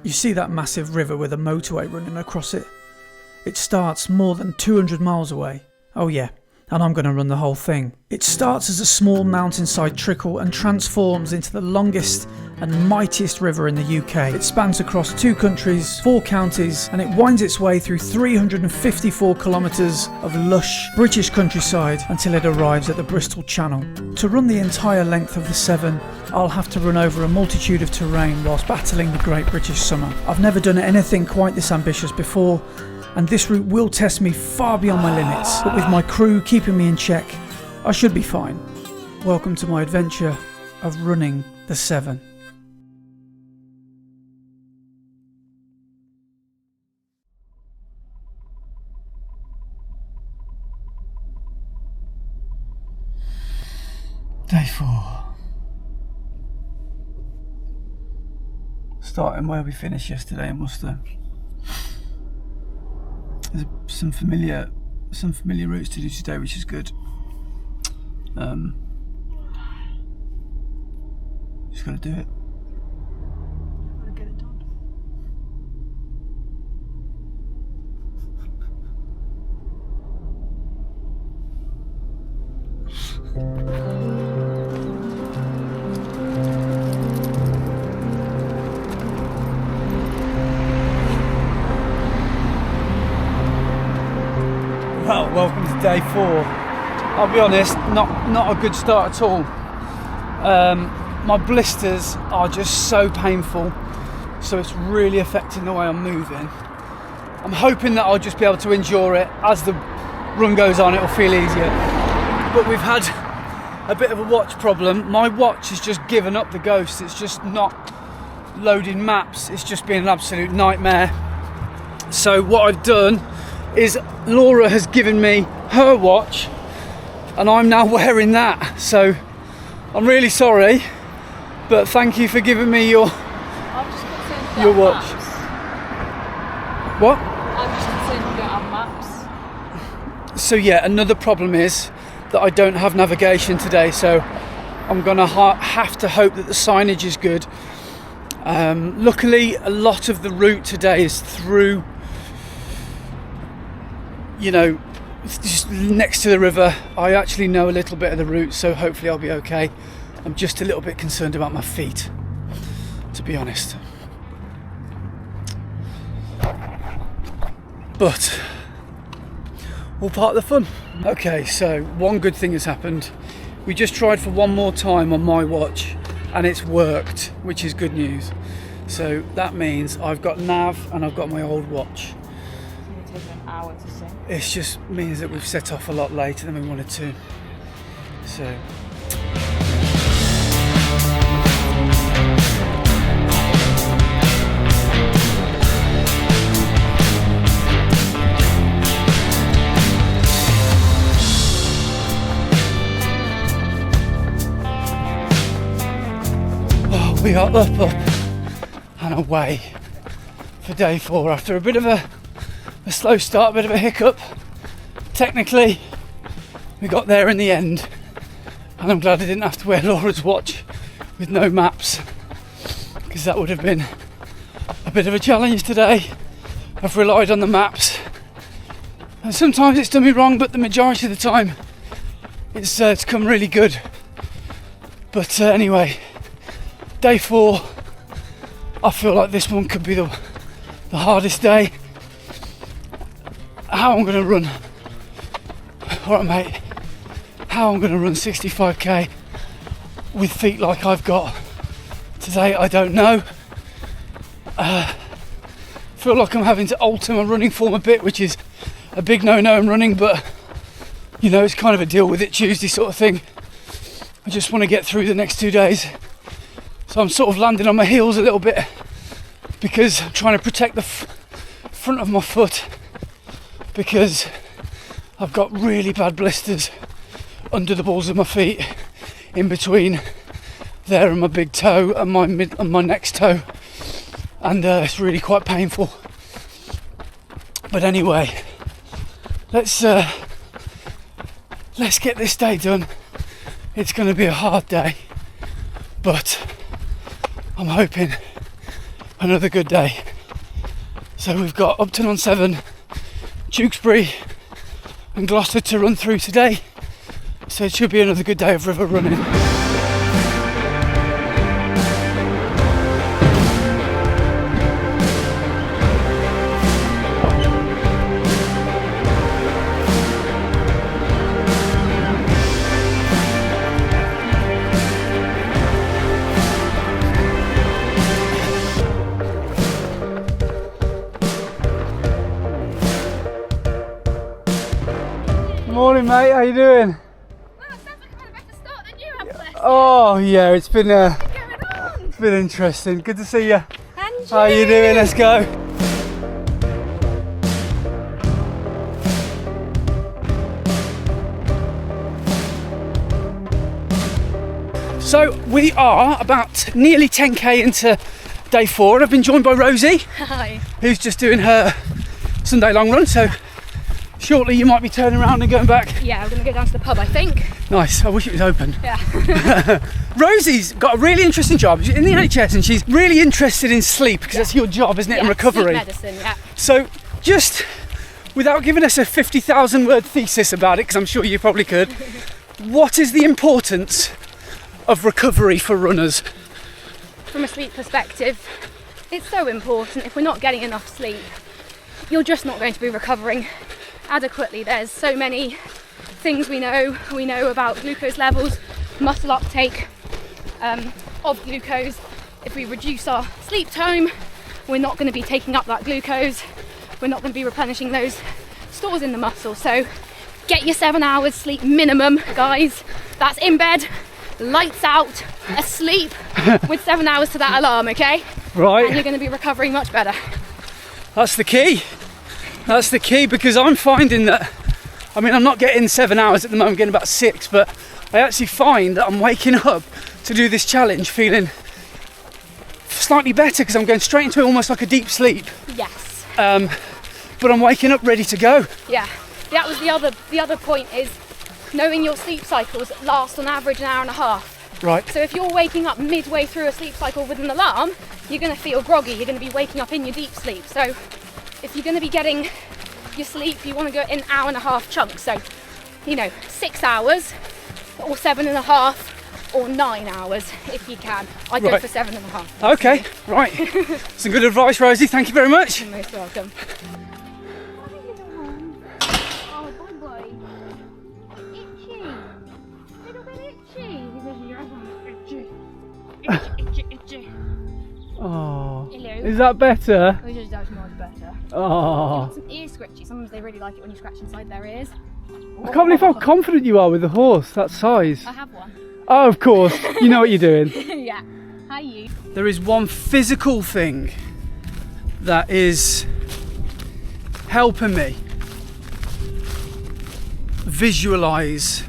You see that massive river with a motorway running across it? It starts more than 200 miles away. Oh yeah, and I'm going to run the whole thing. It starts as a small mountainside trickle and transforms into the longest and mightiest river in the UK. It spans across 2 countries, 4 counties, and it winds its way through 354 kilometres of lush British countryside until it arrives at the Bristol Channel. To run the entire length of the Severn, I'll have to run over a multitude of terrain whilst battling the Great British Summer. I've never done anything quite this ambitious before, and this route will test me far beyond my limits, but with my crew keeping me in check, I should be fine. Welcome to my adventure of running the Severn. Day 4. Starting where we finished yesterday in Worcester. There's some familiar routes to do today, which is good. Just gotta do it. Gotta get it done. Well, welcome to day 4. I'll be honest, not a good start at all. My blisters are just so painful, so it's really affecting the way I'm moving. I'm hoping that I'll just be able to endure it. As the run goes on, it'll feel easier. But we've had a bit of a watch problem. My watch has just given up the ghost. It's just not loading maps. It's just been an absolute nightmare. So what I've done is Laura has given me her watch and I'm now wearing that. So I'm really sorry, but thank you for giving me your watch. What? I'm just concerned you don't have maps. So yeah, another problem is that I don't have navigation today, so I'm gonna have to hope that the signage is good. Luckily, a lot of the route today is through, you know, just next to the river. I actually know a little bit of the route, so hopefully I'll be okay. I'm just a little bit concerned about my feet, to be honest. But all part of the fun. Okay, so one good thing has happened. We just tried for one more time on my watch and it's worked, which is good news. So that means I've got nav and I've got my old watch. It's going to take an hour to sync. It just means that we've set off a lot later than we wanted to. So we are up and away for day 4 after a bit of a slow start, a bit of a hiccup. Technically, we got there in the end, and I'm glad I didn't have to wear Laura's watch with no maps, because that would have been a bit of a challenge today. I've relied on the maps, and sometimes it's done me wrong, but the majority of the time it's come really good. But anyway, day 4, I feel like this one could be the hardest day. How I'm going to run, alright mate, how I'm going to run 65k with feet like I've got today, I don't know. Feel like I'm having to alter my running form a bit, which is a big no-no in running, but you know, it's kind of a deal with it Tuesday sort of thing. I just want to get through the next 2 days. So I'm sort of landing on my heels a little bit because I'm trying to protect the front of my foot, because I've got really bad blisters under the balls of my feet, in between there and my big toe and my next toe, and it's really quite painful. But anyway, let's get this day done. It's going to be a hard day, but I'm hoping another good day. So we've got Upton on Severn, Tewkesbury and Gloucester to run through today. So it should be another good day of river running. Morning mate, how you doing? Well, it sounds like I've had a better start than you have, bless you. Oh yeah, it's been What's going on? it's been interesting. Good to see you. And How you doing? Let's go. So we are about nearly 10k into day 4 and I've been joined by Rosie, Hi. who's just doing her Sunday long run. So shortly you might be turning around and going back. Yeah, we're going to go down to the pub, I think. Nice, I wish it was open. Yeah. Rosie's got a really interesting job. She's in the NHS and she's really interested in sleep because that's your job, isn't it, in recovery? Sleep medicine, yeah. So just without giving us a 50,000 word thesis about it, because I'm sure you probably could, what is the importance of recovery for runners? From a sleep perspective, it's so important. If we're not getting enough sleep, you're just not going to be recovering adequately. There's so many things we know. We know about glucose levels, muscle uptake of glucose. If we reduce our sleep time, we're not going to be taking up that glucose. We're not going to be replenishing those stores in the muscle. So get your 7 hours sleep minimum, guys. That's in bed, lights out, asleep with 7 hours to that alarm, okay? Right. And you're going to be recovering much better. That's the key. That's the key, because I'm finding that, I mean, I'm not getting 7 hours at the moment, I'm getting about 6, but I actually find that I'm waking up to do this challenge feeling slightly better because I'm going straight into almost like a deep sleep. Yes. But I'm waking up ready to go. Yeah. That was the other point, is knowing your sleep cycles last on average an hour and a half. Right. So if you're waking up midway through a sleep cycle with an alarm, you're going to feel groggy. You're going to be waking up in your deep sleep. So if you're going to be getting your sleep, you want to go in hour and a half chunks. So, 6 hours or 7.5 or 9 hours if you can. I go Right. for 7.5. Okay, right. Some good advice, Rosie. Thank you very much. You're most welcome. Oh, boy. Itchy. Little bit itchy. Itchy. Oh, Hello. is that better? Oh, just that's much better. Oh, Some ear scratchy. Sometimes they really like it when you scratch inside their ears. I can't believe how confident you are with the horse that size. I have one. Oh, of course. You know what you're doing. Yeah. Hi, you. There is one physical thing that is helping me visualise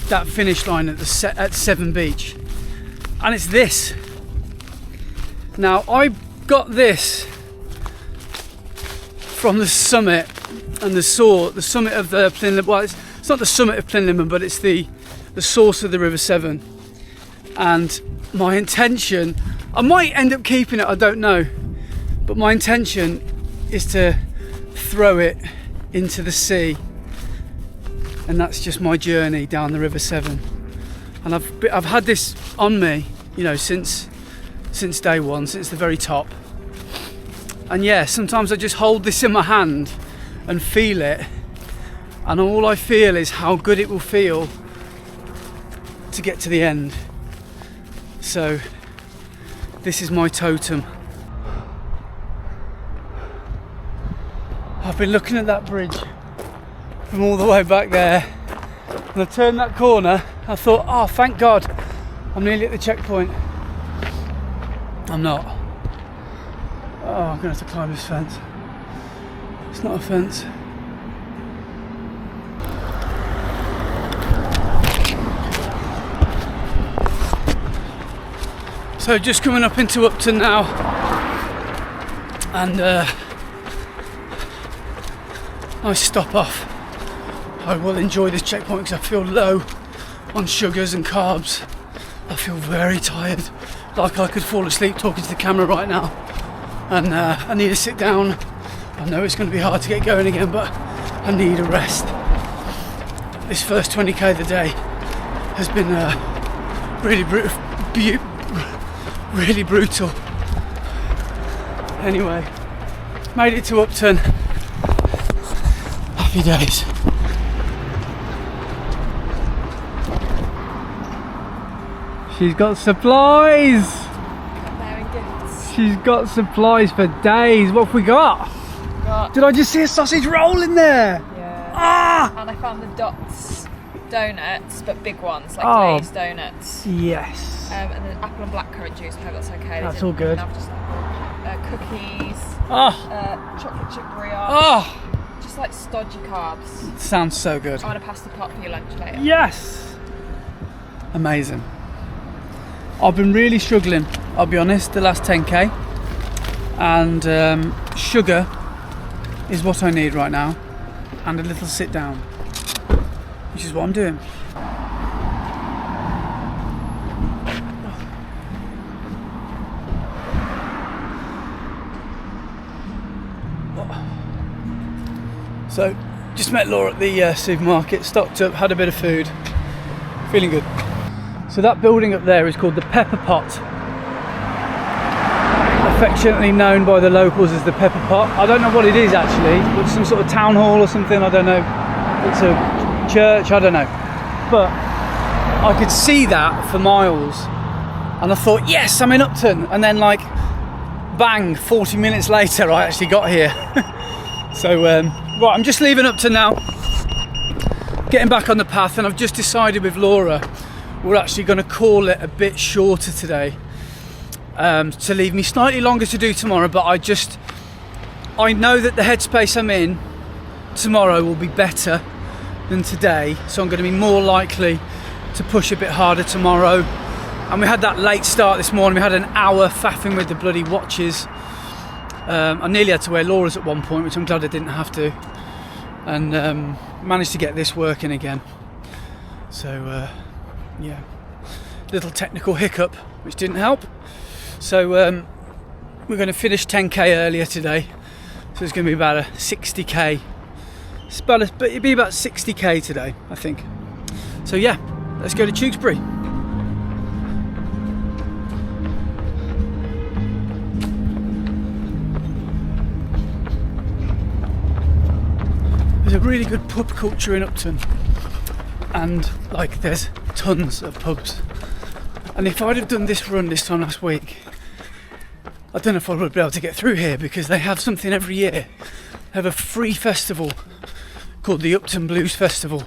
that finish line at Severn Beach, and it's this. Now, I got this from the summit, and the summit of the Plinlimmon. Well, it's not the summit of Plinlimmon, but it's the source of the River Severn. And my intention, I might end up keeping it, I don't know, but my intention is to throw it into the sea, and that's just my journey down the River Severn. And I've had this on me, since day one, since the very top. And yeah, sometimes I just hold this in my hand and feel it, and all I feel is how good it will feel to get to the end. So this is my totem. I've been looking at that bridge from all the way back there, and I turned that corner, I thought, oh, thank God I'm nearly at the checkpoint. I'm not. Oh, I'm gonna have to climb this fence. It's not a fence. So just coming up into Upton now, and nice stop off. I will enjoy this checkpoint because I feel low on sugars and carbs. I feel very tired, like I could fall asleep talking to the camera right now. and I need to sit down. I know it's going to be hard to get going again, but I need a rest. This first 20k of the day has been really brutal. Anyway, made it to Upton. Happy days. She's got supplies. She's got supplies for days. What have we got? Did I just see a sausage roll in there? Yeah. Ah! And I found the Dots donuts, but big ones, like glazed donuts. Yes. And then apple and blackcurrant juice. I hope that's okay. That's all good. Just cookies. Chocolate chip brioche. Oh, Just like stodgy carbs. sounds so good. I want a pasta pot for your lunch later. Yes. Amazing. I've been really struggling, I'll be honest, the last 10k, and sugar is what I need right now, and a little sit down, which is what I'm doing. So, just met Laura at the supermarket, stocked up, had a bit of food, feeling good. So that building up there is called the Pepper Pot, affectionately known by the locals as the Pepper Pot. I don't know what it is actually, but some sort of town hall or something, I don't know. It's a church, I don't know. But I could see that for miles, and I thought, yes, I'm in Upton. And then like, bang, 40 minutes later I actually got here. So, right, I'm just leaving Upton now, getting back on the path, and I've just decided with Laura, we're actually going to call it a bit shorter today, to leave me slightly longer to do tomorrow, but I know that the headspace I'm in tomorrow will be better than today, so I'm going to be more likely to push a bit harder tomorrow. And we had that late start this morning, we had an hour faffing with the bloody watches. I nearly had to wear Laura's at one point, which I'm glad I didn't have to, and managed to get this working again. So yeah, little technical hiccup which didn't help. So we're going to finish 10k earlier today, so it's going to be about a 60k. But it'll be about 60k today, I think. So yeah, let's go to Tewkesbury. There's a really good pub culture in Upton, and like there's tons of pubs, and if I'd have done this run this time last week, I don't know if I would be able to get through here, because they have something every year. They have a free festival called the Upton Blues Festival,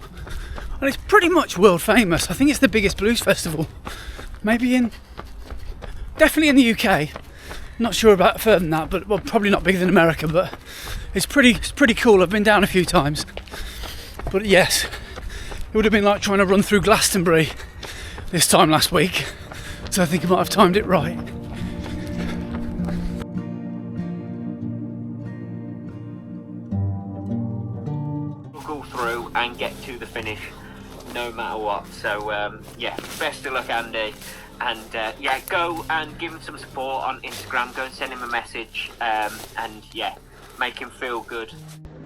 and it's pretty much world famous. I think it's the biggest blues festival, definitely in the UK. Not sure about further than that, but well, probably not bigger than America, but it's pretty cool. I've been down a few times, but yes, it would have been like trying to run through Glastonbury this time last week, so I think I might have timed it right. We'll go through and get to the finish no matter what, so yeah, best of luck, Andy. And yeah, go and give him some support on Instagram, go and send him a message, and yeah, make him feel good.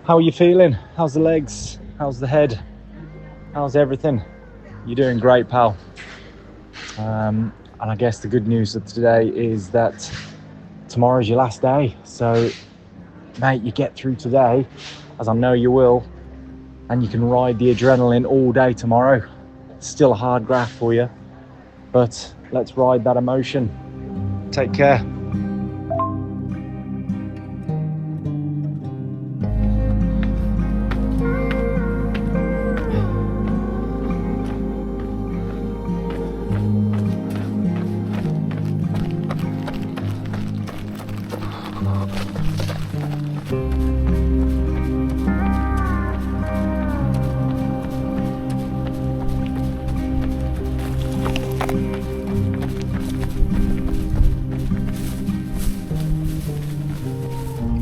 How are you feeling? How's the legs? How's the head? How's everything? You're doing great, pal. And I guess the good news of today is that tomorrow's your last day. So, mate, you get through today, as I know you will, and you can ride the adrenaline all day tomorrow. It's still a hard graft for you, but let's ride that emotion. Take care.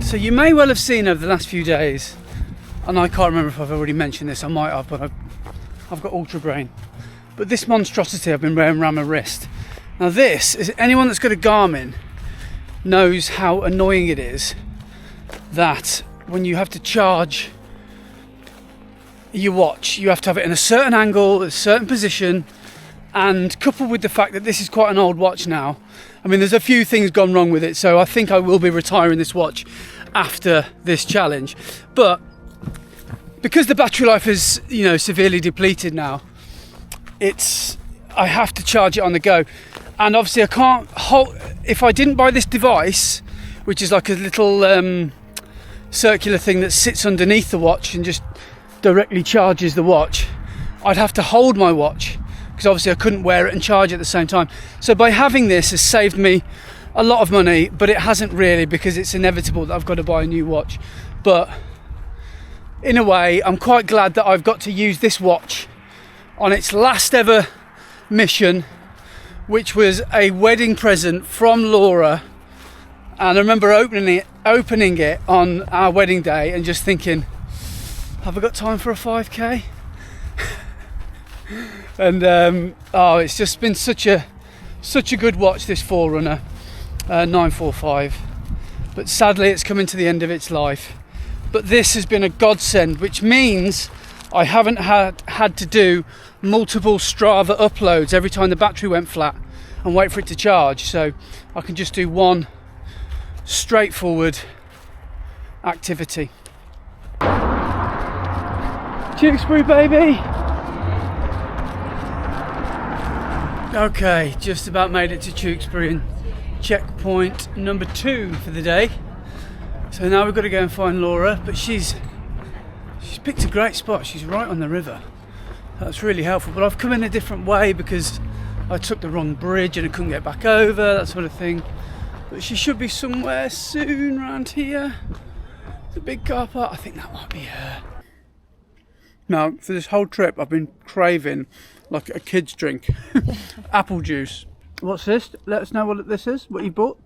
So you may well have seen over the last few days, and I can't remember if I've already mentioned this, I might have, but I've got ultra brain. But this monstrosity I've been wearing around my wrist. Now this is, anyone that's got a Garmin knows how annoying it is that when you have to charge your watch, you have to have it in a certain angle, a certain position, and coupled with the fact that this is quite an old watch now, I mean, there's a few things gone wrong with it, so I think I will be retiring this watch after this challenge. But because the battery life is, you know, severely depleted now, I have to charge it on the go. And obviously I can't hold, if I didn't buy this device, which is like a little circular thing that sits underneath the watch and just directly charges the watch, I'd have to hold my watch, because obviously I couldn't wear it and charge at the same time. So by having this has saved me a lot of money, but it hasn't really, because it's inevitable that I've got to buy a new watch. But in a way, I'm quite glad that I've got to use this watch on its last ever mission, which was a wedding present from Laura. And I remember opening it on our wedding day and just thinking, have I got time for a 5k? And it's just been such a good watch, this Forerunner 945. But sadly it's coming to the end of its life. But this has been a godsend, which means I haven't had to do multiple Strava uploads every time the battery went flat and wait for it to charge. So I can just do one straightforward activity. Tewkesbury, baby! Okay, just about made it to Tewkesbury and checkpoint number 2 for the day. So now we've got to go and find Laura, but she's picked a great spot. She's right on the river. That's really helpful, but I've come in a different way because I took the wrong bridge and I couldn't get back over, that sort of thing. But she should be somewhere soon around here. The big car park, I think that might be her. Now, for this whole trip, I've been craving like a kid's drink. Apple juice. What's this? Let us know what this is, what you bought.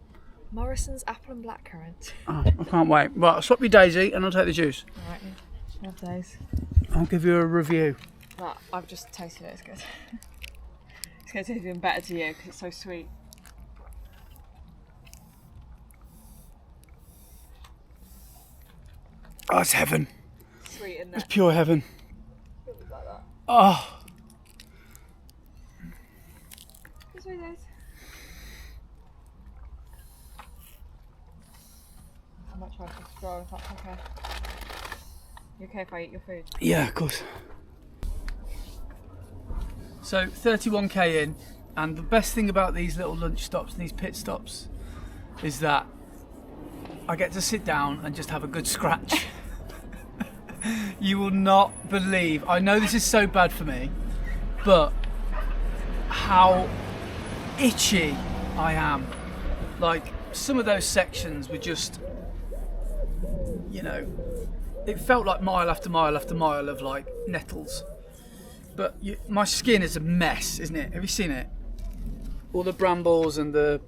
Morrison's apple and blackcurrant. Oh, I can't wait. Well, I'll swap you Daisy and I'll take the juice. Alright, have those. I'll give you a review. But I've just tasted it, it's good. It's going to taste even better to you because it's so sweet. Oh, it's heaven. Sweet, isn't It's it? pure heaven. Feels like that. Oh. It's really nice. I might try some straw if that's okay. You okay if I eat your food? Yeah, of course. So 31k in, and the best thing about these little lunch stops and these pit stops is that I get to sit down and just have a good scratch. You will not believe, I know this is so bad for me, but how itchy I am. Like, some of those sections were just, you know, it felt like mile after mile after mile of like nettles. But my skin is a mess, isn't it? Have you seen it? All the brambles and the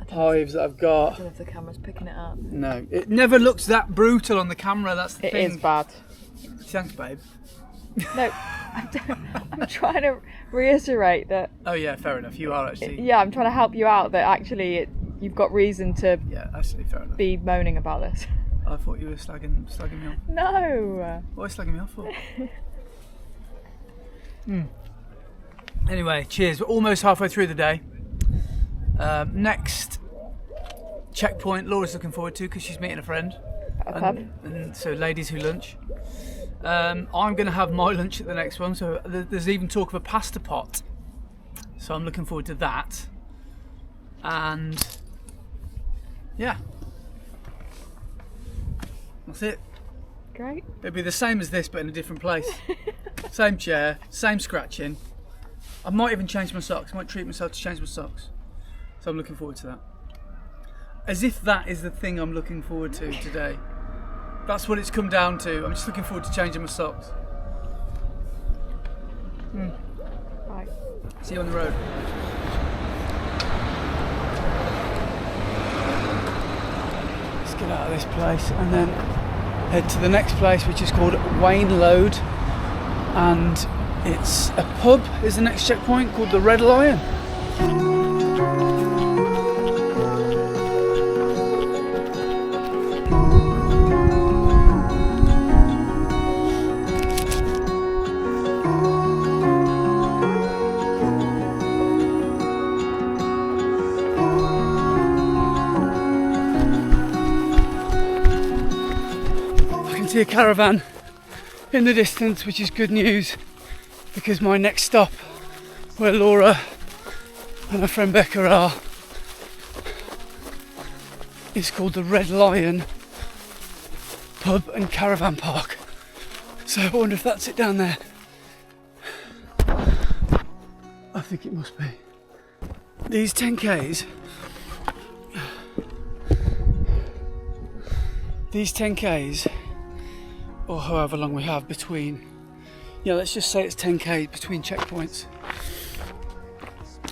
hives that I've got. I don't know if the camera's picking it up. No, it never looks that brutal on the camera, that's the thing. It is bad. Thanks, babe. No, I'm trying to reiterate that. Oh yeah, fair enough, you are actually. Yeah, I'm trying to help you out that actually you've got reason to Yeah, actually, fair enough. be moaning about this. I thought you were slagging me off. No. What are you slagging me off for? Anyway, cheers. We're almost halfway through the day. Next checkpoint, Laura's looking forward to because she's meeting a friend. And so ladies who lunch. I'm going to have my lunch at the next one, so there's even talk of a pasta pot. So I'm looking forward to that. And yeah, that's it. Great. It'll be the same as this, but in a different place. Same chair, same scratching. I might even change my socks. I might treat myself to change my socks. So I'm looking forward to that. As if that is the thing I'm looking forward to today. That's what it's come down to. I'm just looking forward to changing my socks. Right. See you on the road. Let's get out of this place and then head to the next place, which is called Wayne Load, and it's a pub is the next checkpoint called the Red Lion. See a caravan in the distance, which is good news because my next stop, where Laura and her friend Becca are, is called the Red Lion Pub and Caravan Park. So I wonder if that's it down there. I think it must be. These 10Ks, or however long we have between, let's just say it's 10K between checkpoints.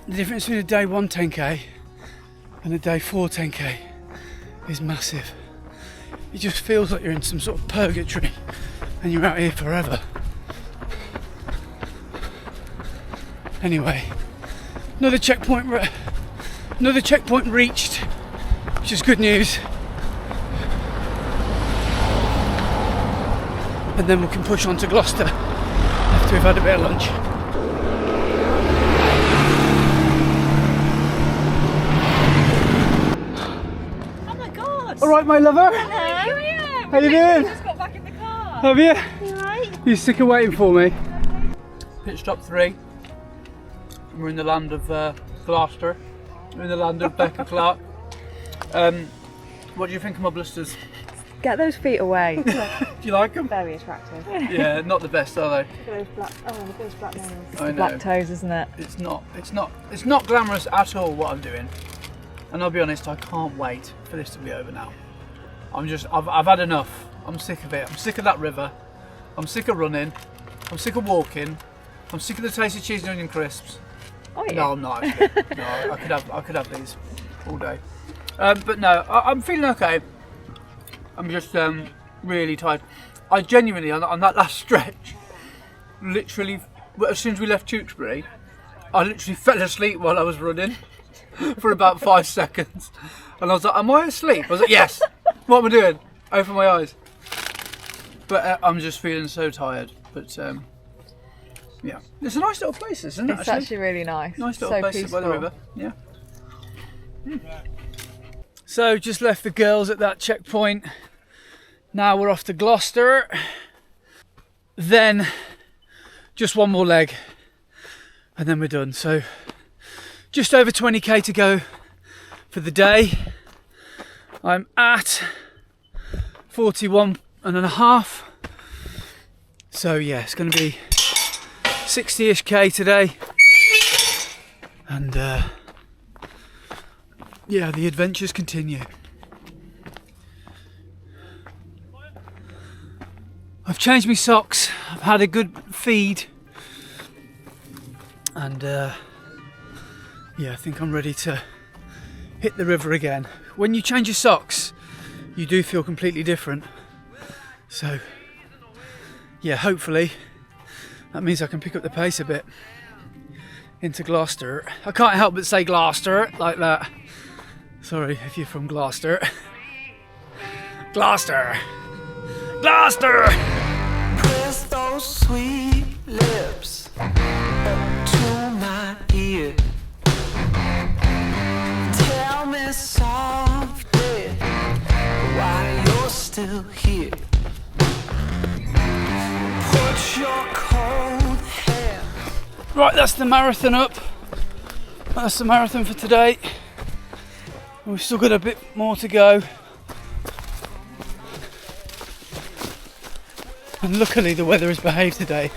The difference between a day 1 10K and a day 4 10K is massive. It just feels like you're in some sort of purgatory and you're out here forever. Anyway, another checkpoint reached, which is good news. And then we can push on to Gloucester after we've had a bit of lunch. Oh my god! All right, my lover. Hello. How you doing? Just got back in the car. Have you? You alright? You sick of waiting for me? Pit stop 3. We're in the land of Gloucester. We're in the land of Becca Clark. What do you think of my blisters? Get those feet away. Do you like them? Very attractive. Yeah, not the best, are they? Look at those black. Oh, look at those black nails. It's I the know. black toes, isn't it? It's not glamorous at all what I'm doing. And I'll be honest, I can't wait for this to be over now. I've had enough. I'm sick of it. I'm sick of that river. I'm sick of running. I'm sick of walking. I'm sick of the taste of cheese and onion crisps. Oh yeah. No, I'm not actually. No, I could have these all day. But no, I'm feeling okay. I'm just really tired. I genuinely, on that last stretch, literally, as soon as we left Tewkesbury, I literally fell asleep while I was running for about 5 seconds. And I was like, am I asleep? I was like, yes. What am I doing? Open my eyes. But I'm just feeling so tired. But yeah, it's a nice little place, isn't it? It's actually really nice. Nice little so place peaceful. by the river. Yeah. So just left the girls at that checkpoint. Now we're off to Gloucester. Then just one more leg and then we're done. So just over 20k to go for the day. I'm at 41.5. So yeah, it's going to be 60-ish k today. And yeah, the adventures continue. I've changed my socks, I've had a good feed, and yeah, I think I'm ready to hit the river again. When you change your socks, you do feel completely different. So yeah, hopefully that means I can pick up the pace a bit into Gloucester. I can't help but say Gloucester like that. Sorry if you're from Gloucester. Gloucester! Gloucester! Press those sweet lips up to my ear. Tell me softly why you're still here. Put your cold hair. Right, that's the marathon up. That's the marathon for today. We've still got a bit more to go. And luckily the weather has behaved today.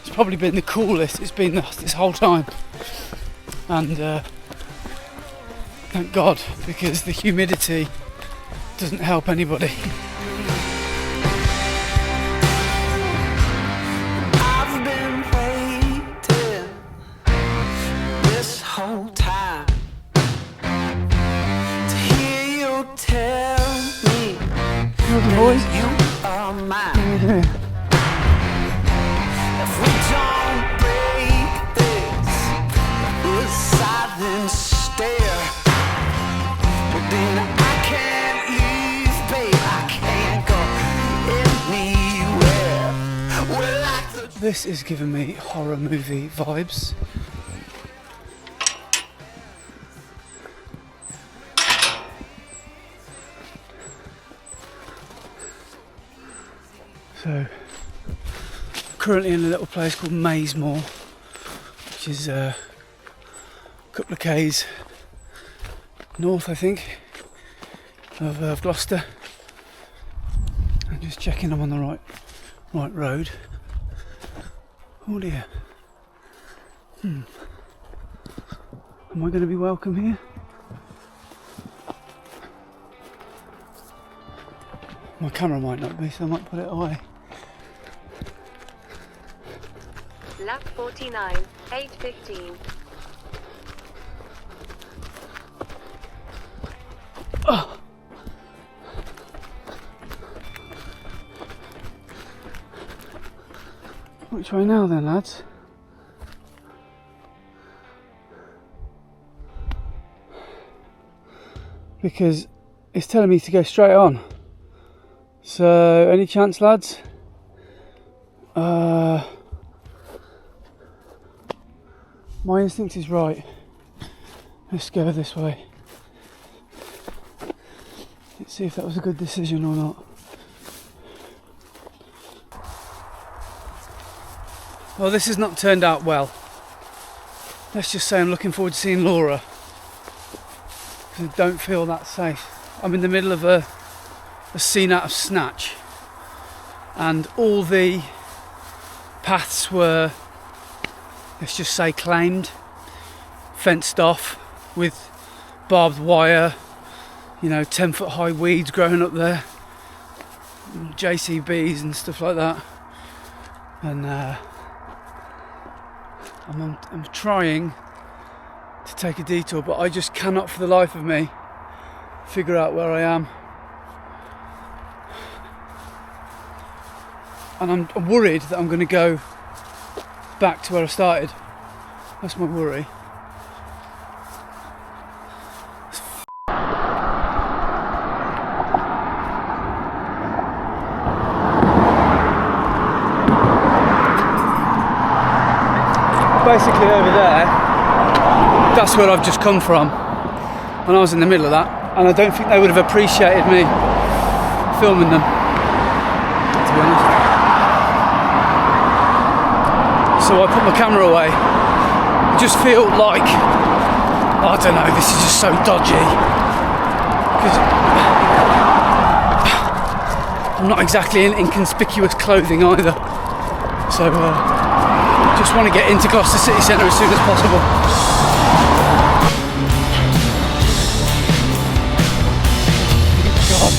It's probably been the coolest it's been this whole time. And thank God, because the humidity doesn't help anybody. I've been waiting this whole time to hear you tell me you are mine. If we don't break this silent stare, well then I can't leave, baby. This is giving me horror movie vibes. So, currently in a little place called Maysmore, which is a couple of k's north, I think, of Gloucester. I'm just checking I'm on the right road. Oh dear. Am I going to be welcome here? My camera might not be, so I might put it away. Lap 49, 8:15. Oh. Which way now then, lads? Because it's telling me to go straight on. So, any chance, lads? My instinct is right. Let's go this way. Let's see if that was a good decision or not. Well, this has not turned out well. Let's just say I'm looking forward to seeing Laura, because I don't feel that safe. I'm in the middle of a scene out of Snatch, and all the paths were, let's just say, claimed, fenced off with barbed wire, 10-foot high weeds growing up there, JCBs and stuff like that. And I'm trying to take a detour, but I just cannot for the life of me figure out where I am. And I'm worried that I'm going to go back to where I started. That's my worry. Basically over there, that's where I've just come from, and I was in the middle of that, and I don't think they would have appreciated me filming them, to be honest. So I put my camera away. I just feel like, I don't know, this is just so dodgy, because I'm not exactly in inconspicuous clothing either, so just want to get into Gloucester city centre as soon as possible. God.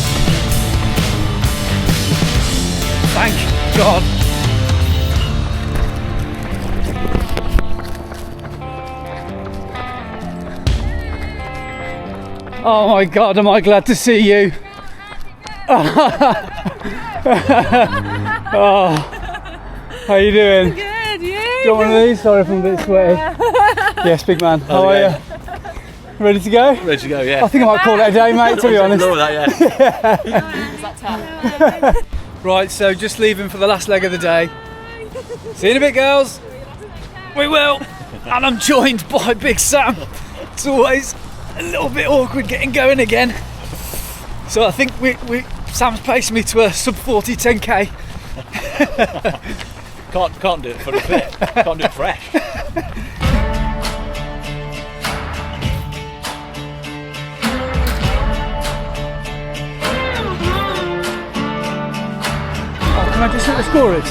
Thank God. Oh my God, am I glad to see you. Oh, how you doing? Good, you? Do you want one of these? Sorry if I'm a bit sweaty. Yes, big man. How are you? Ready to go? Ready to go, yeah. I think I might call it a day, mate, to be honest. Right, so just leaving for the last leg of the day. See you in a bit, girls. We will. And I'm joined by Big Sam. It's always a little bit awkward getting going again. So I think Sam's pacing me to a sub 40 10k. Can't do it for a bit. Can't do it fresh. Can I just see what the score is?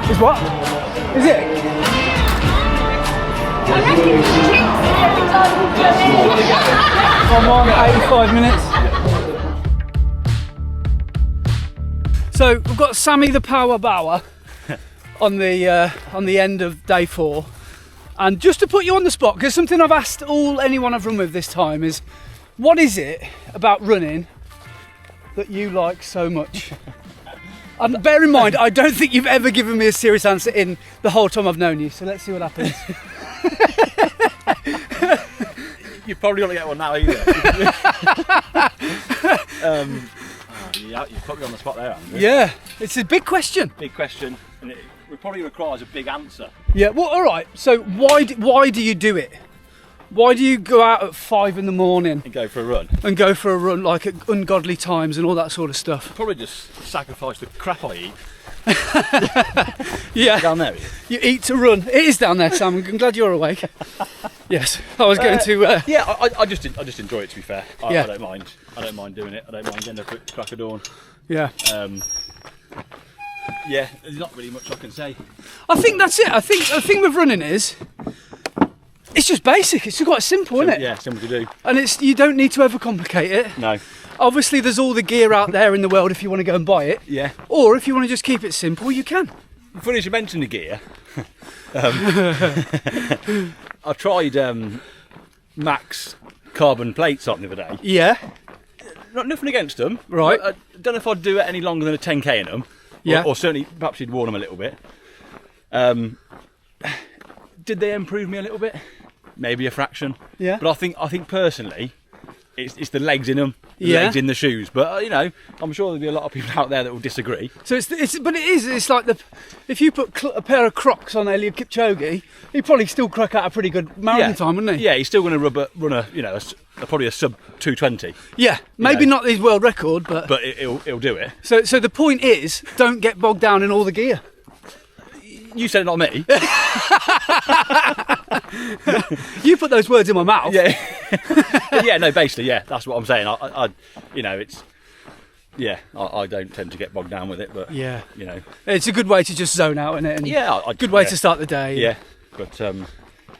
Is what? Is it? I'm on 85 minutes. So we've got Sammy the Power Bower on the end of day 4, and just to put you on the spot, because something I've asked anyone I've run with this time is, what is it about running that you like so much? And bear in mind, I don't think you've ever given me a serious answer in the whole time I've known you, so let's see what happens. You're probably going to get one now either. You put me on the spot there, Andrew. Yeah, it's a big question. Big question. And It probably requires a big answer. Yeah, well, all right. So why do you do it? Why do you go out at 5 in the morning And go for a run. and go for a run like at ungodly times and all that sort of stuff? Probably just sacrifice the crap I eat. Yeah, Down there. you eat to run. It is down there, Sam. I'm glad you're awake. Yes, I was going to. Yeah, I just enjoy it. To be fair, Yeah. I don't mind. I don't mind doing it. I don't mind getting up at crack of dawn. Yeah, Yeah, there's not really much I can say. I think that's it. I think the thing with running is, it's just basic. It's quite simple, isn't it? Yeah, simple to do. And you don't need to overcomplicate it. No. Obviously, there's all the gear out there in the world if you want to go and buy it. Yeah. Or if you want to just keep it simple, you can. Funny you mentioned the gear. I tried Max carbon plates on the other day. Yeah. Nothing against them. Right. I don't know if I'd do it any longer than a 10k in them. Yeah. Or certainly, perhaps you'd worn them a little bit. Did they improve me a little bit? Maybe a fraction. Yeah. But I think personally, it's the legs in them, the Yeah. legs in the shoes. But you know, I'm sure there'll be a lot of people out there that will disagree. So it's like if you put a pair of Crocs on Eliud Kipchoge, he'd probably still crack out a pretty good marathon time, wouldn't he? Yeah, he's still going to run a you know probably a sub 220. Yeah, maybe know. not his world record, but He'll do it. so the point is, don't get bogged down in all the gear. You said it, not me. You put those words in my mouth. Yeah. Yeah, no, basically, yeah, that's what I'm saying. I you know, it's yeah, I don't tend to get bogged down with it, but Yeah. you know, It's a good way to just zone out, isn't it? And yeah, good way yeah. to start the day. Yeah, but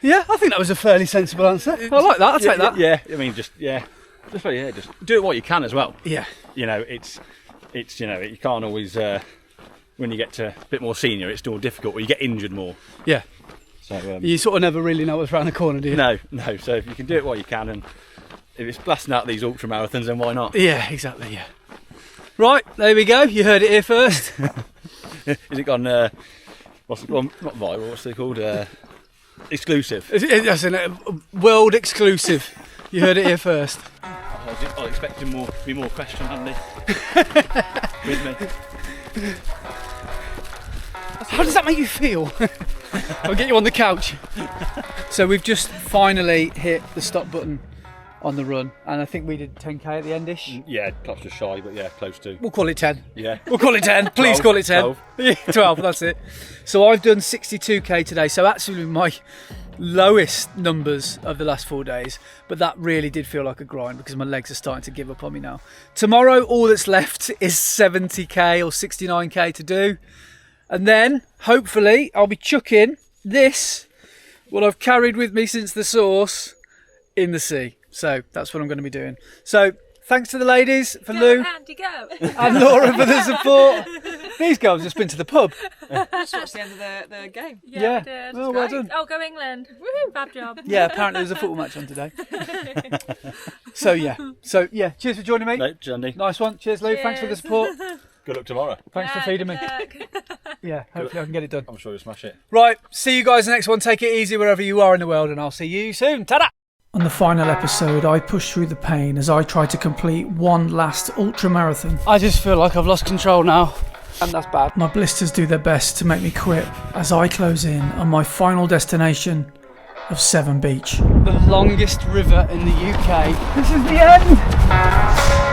Yeah, I think that was a fairly sensible answer. I like that. I'll take that. Yeah, I mean, just do it what you can as well. Yeah. You know, it's you know, you can't always when you get to a bit more senior, it's still difficult, or you get injured more. Yeah. So You sort of never really know what's around the corner, do you? no. So if you can do it what you can, and if it's blasting out these ultra marathons, then why not? Yeah, exactly. Yeah. Right, there we go. You heard it here first. Is it gone? What's it called? Not viral. What's it called? Exclusive. That's a world exclusive. You heard it here first. I was expecting more questions, Andy. With me. How does that make you feel? I'll get you on the couch. So we've just finally hit the stop button on the run, and I think we did 10k at the endish. Yeah, perhaps just shy, but yeah, close to. We'll call it 10. Yeah. We'll call it 10. Please 12, call it 10. 12. Yeah, 12, that's it. So I've done 62k today, so actually my lowest numbers of the last 4 days, but that really did feel like a grind because my legs are starting to give up on me now. Tomorrow, all that's left is 70k or 69k to do. And then, hopefully, I'll be chucking this, what I've carried with me since the source, in the sea. So that's what I'm going to be doing. So thanks to the ladies, for Lou Andy, go. and Laura for the support. These girls just been to the pub. Just watched the end of the game. Yeah. We did. Well, well done. Oh, go England. Woohoo, bad job. Yeah, apparently there's a football match on today. So yeah, cheers for joining me. No, Andy. Nice one. Cheers, Lou. Thanks for the support. Good luck tomorrow. Thanks for feeding me. Yeah, hopefully I can get it done. I'm sure you'll smash it. Right, see you guys in the next one. Take it easy wherever you are in the world, and I'll see you soon. Ta-da! On the final episode, I pushed through the pain as I tried to complete one last ultra marathon. I just feel like I've lost control now, and that's bad. My blisters do their best to make me quit as I close in on my final destination of Severn Beach. The longest river in the UK. This is the end!